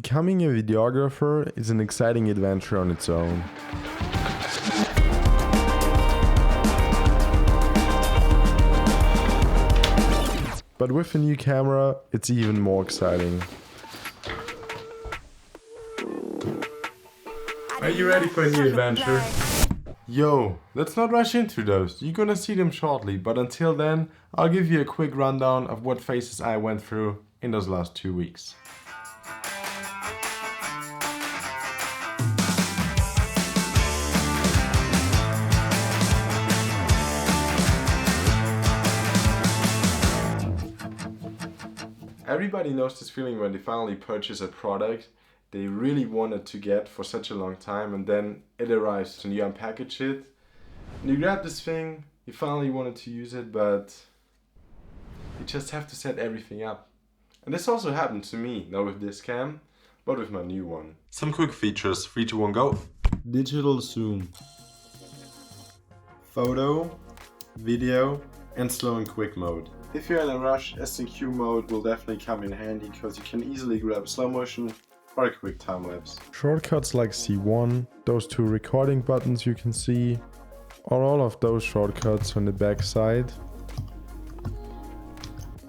Becoming a videographer is an exciting adventure on its own. But with a new camera, it's even more exciting. Are you ready for a new adventure? Yo, let's not rush into those. You're gonna see them shortly, but until then, I'll give you a quick rundown of what phases I went through in those last 2 weeks. Everybody knows this feeling when they finally purchase a product they really wanted to get for such a long time, and then it arrives and you unpackage it and you grab this thing, you finally wanted to use it, but you just have to set everything up. And this also happened to me, not with this cam, but with my new one. Some quick features, 3, 2, 1, go. Digital zoom, photo, video, and slow and quick mode. If you're in a rush, S&Q mode will definitely come in handy because you can easily grab slow motion or a quick time lapse. Shortcuts like C1, those 2 recording buttons you can see, or all of those shortcuts on the back side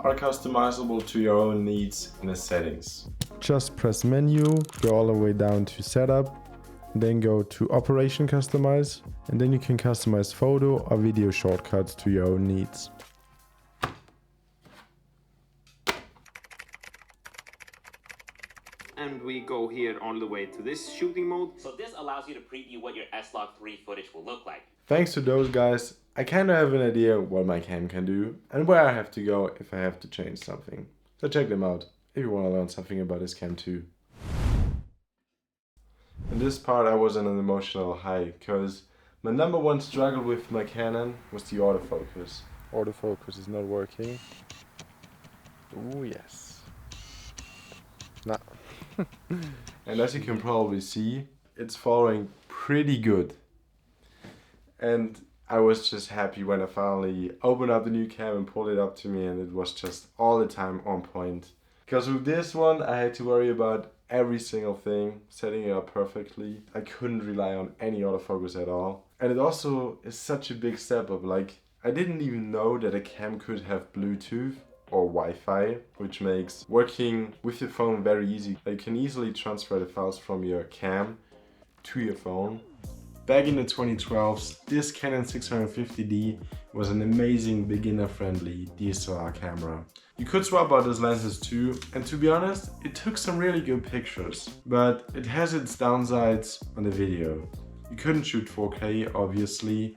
are customizable to your own needs in the settings. Just press menu, go all the way down to setup, then go to operation customize, and then you can customize photo or video shortcuts to your own needs. And we go here all the way to this shooting mode. So this allows you to preview what your S-Log3 footage will look like. Thanks to those guys, I kind of have an idea what my cam can do and where I have to go if I have to change something. So check them out if you want to learn something about this cam too. In this part I was on an emotional high because my number one struggle with my Canon was the autofocus. Autofocus is not working. Oh yes. Nah. And as you can probably see, it's following pretty good. And I was just happy when I finally opened up the new cam and pulled it up to me, and it was just all the time on point. Because with this one I had to worry about every single thing, setting it up perfectly. I couldn't rely on any autofocus at all. And it also is such a big step up. Like, I didn't even know that a cam could have Bluetooth or Wi-Fi, which makes working with your phone very easy. You can easily transfer the files from your cam to your phone. Back in the 2012s, this Canon 650D was an amazing beginner-friendly DSLR camera. You could swap out those lenses too, and to be honest, it took some really good pictures, but it has its downsides on the video. You couldn't shoot 4K, obviously,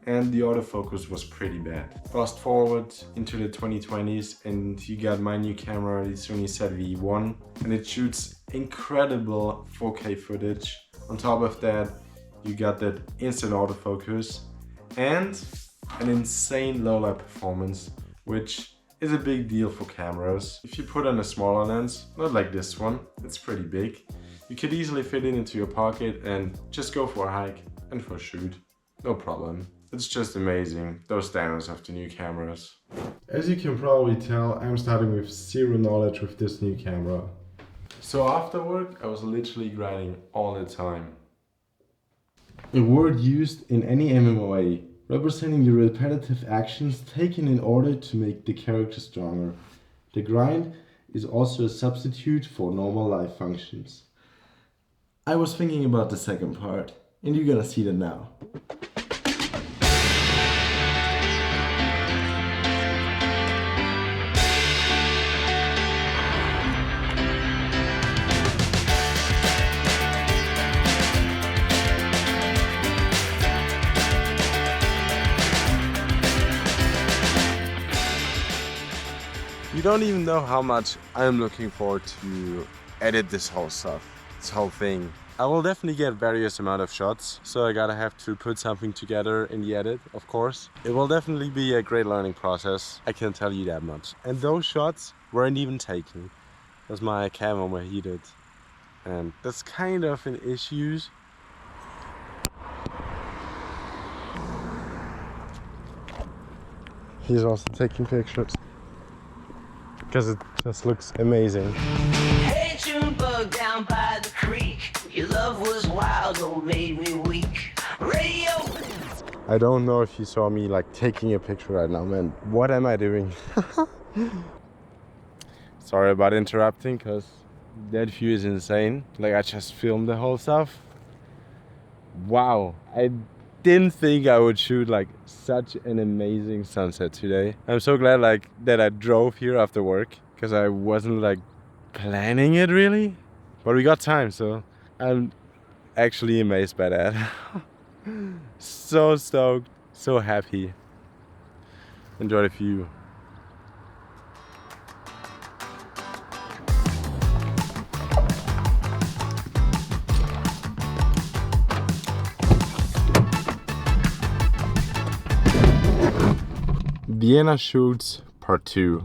and the autofocus was pretty bad. Fast forward into the 2020s and you got my new camera, the Sony ZV-1, and it shoots incredible 4K footage. On top of that, you got that instant autofocus and an insane low light performance, which is a big deal for cameras. If you put on a smaller lens, not like this one, it's pretty big, you could easily fit it into your pocket and just go for a hike and for a shoot. No problem. It's just amazing, those standards of the new cameras. As you can probably tell, I'm starting with zero knowledge with this new camera. So after work, I was literally grinding all the time. A word used in any MMOA, representing the repetitive actions taken in order to make the character stronger. The grind is also a substitute for normal life functions. I was thinking about the second part, and you're gonna see that now. You don't even know how much I'm looking forward to edit this whole stuff, this whole thing. I will definitely get various amount of shots, so I gotta have to put something together in the edit, of course. It will definitely be a great learning process, I can tell you that much. And those shots weren't even taken, because my camera overheated. And that's kind of an issue. He's also taking pictures because it just looks amazing. Hey, June bug down by made me weak. Radio. I don't know if you saw me like taking a picture right now, man. What am I doing? Sorry about interrupting, cause that view is insane. Like I just filmed the whole stuff. Wow, I didn't think I would shoot like such an amazing sunset today. I'm so glad like that I drove here after work, cause I wasn't like planning it really. But we got time, so I'm actually amazed by that. So stoked, so happy. Enjoy the view. Vienna shoots part 2.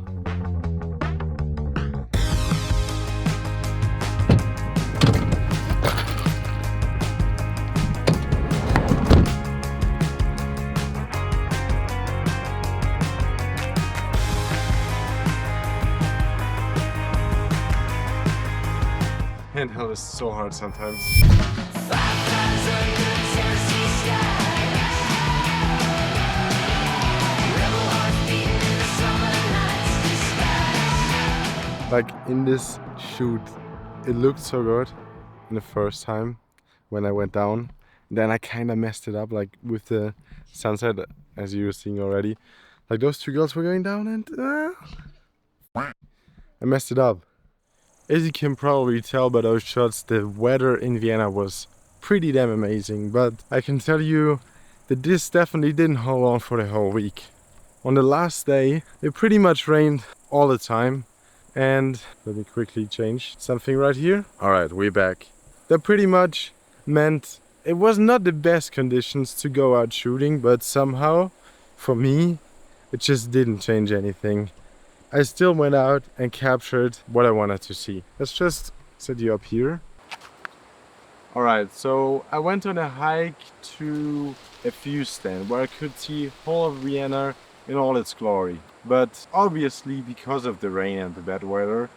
Handheld is so hard sometimes. Like in this shoot, it looked so good in the first time when I went down. Then I kind of messed it up, like with the sunset, as you were seeing already. Like those two girls were going down and I messed it up. As you can probably tell by those shots, the weather in Vienna was pretty damn amazing. But I can tell you that this definitely didn't hold on for the whole week. On the last day, it pretty much rained all the time. And let me quickly change something right here. Alright, we're back. That pretty much meant it was not the best conditions to go out shooting, but somehow, for me, it just didn't change anything. I still went out and captured what I wanted to see. Let's just set you up here. Alright, so I went on a hike to a view stand where I could see whole of Vienna in all its glory. But obviously, because of the rain and the bad weather,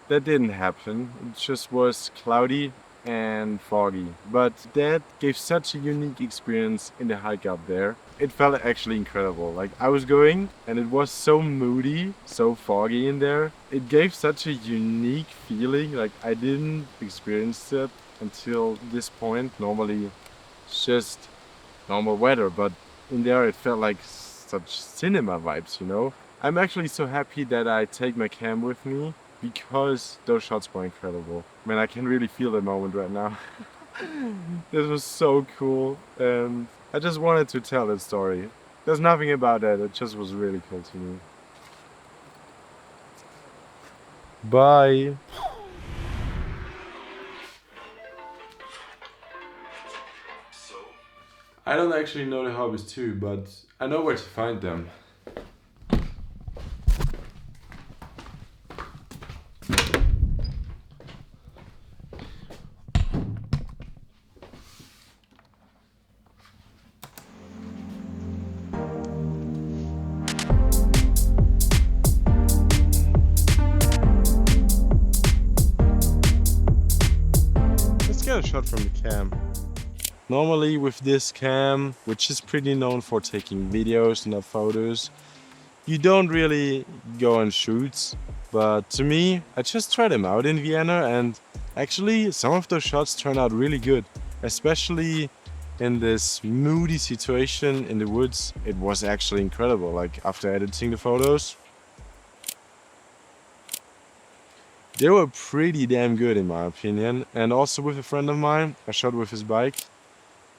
that didn't happen. It just was cloudy and foggy. But that gave such a unique experience in the hike up there. It felt actually incredible. Like I was going and it was so moody, so foggy in there. It gave such a unique feeling. Like I didn't experience it until this point. Normally it's just normal weather, but in there it felt like such cinema vibes, you know? I'm actually so happy that I take my cam with me because those shots were incredible. Man, I can really feel the moment right now. This was so cool and I just wanted to tell that story. There's nothing about that, it just was really cool to me. Bye! I don't actually know the hobbies too, but I know where to find them. Let's get a shot from the cam. Normally with this cam, which is pretty known for taking videos, not photos, you don't really go on shoots. But to me, I just tried them out in Vienna and actually some of those shots turned out really good. Especially in this moody situation in the woods, it was actually incredible. Like after editing the photos, they were pretty damn good in my opinion. And also with a friend of mine, I shot with his bike.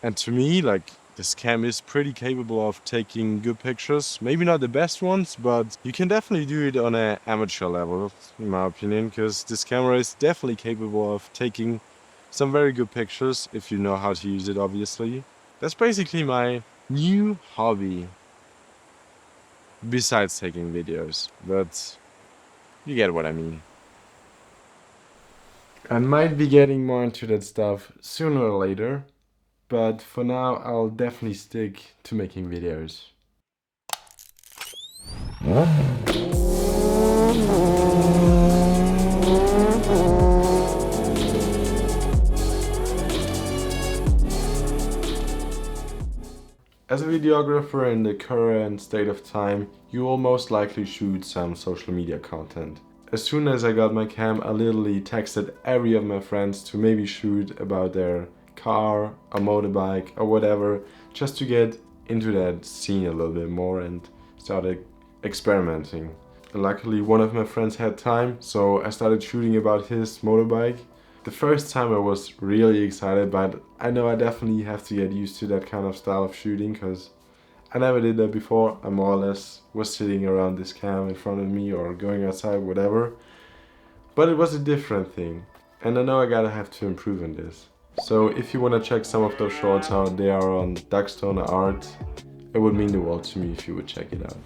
And to me, like, this cam is pretty capable of taking good pictures. Maybe not the best ones, but you can definitely do it on an amateur level, in my opinion, because this camera is definitely capable of taking some very good pictures, if you know how to use it, obviously. That's basically my new hobby, besides taking videos, but you get what I mean. I might be getting more into that stuff sooner or later. But for now, I'll definitely stick to making videos. As a videographer in the current state of time, you will most likely shoot some social media content. As soon as I got my cam, I literally texted every of my friends to maybe shoot about their car, a motorbike or whatever, just to get into that scene a little bit more and started experimenting. Luckily, one of my friends had time, so I started shooting about his motorbike. The first time I was really excited, but I know I definitely have to get used to that kind of style of shooting because I never did that before. I more or less was sitting around this cam in front of me or going outside, whatever. But it was a different thing, and I know I gotta have to improve in this. So if you wanna check some of those shorts out, they are on Duckstone Art. It would mean the world to me if you would check it out.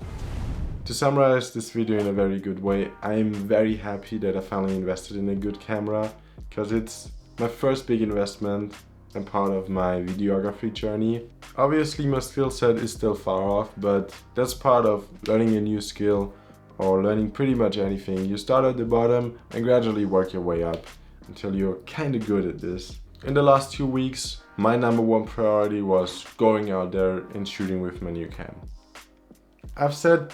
To summarize this video in a very good way, I am very happy that I finally invested in a good camera, because it's my first big investment and part of my videography journey. Obviously my skill set is still far off, but that's part of learning a new skill or learning pretty much anything. You start at the bottom and gradually work your way up until you're kind of good at this. In the last 2 weeks, my #1 priority was going out there and shooting with my new cam. I've said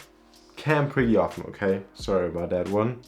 cam pretty often, okay? Sorry about that one.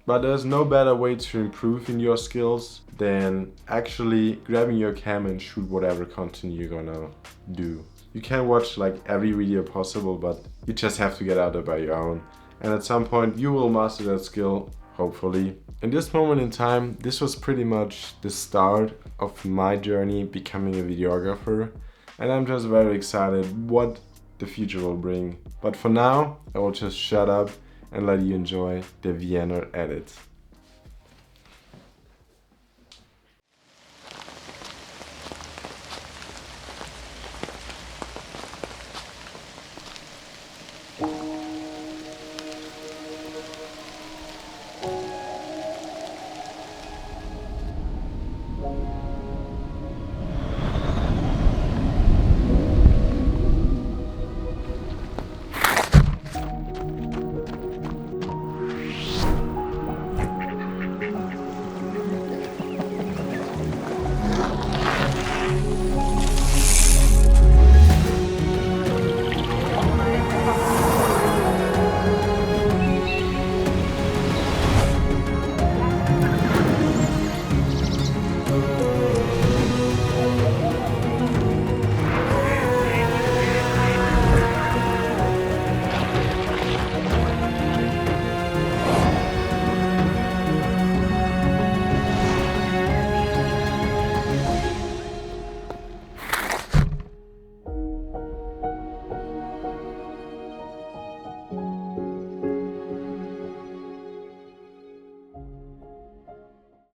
But there's no better way to improve in your skills than actually grabbing your cam and shoot whatever content you're gonna do. You can watch like every video possible, but you just have to get out there by your own. And at some point you will master that skill, hopefully. In this moment in time, this was pretty much the start of my journey becoming a videographer. And I'm just very excited what the future will bring. But for now, I will just shut up and let you enjoy the Vienna edit.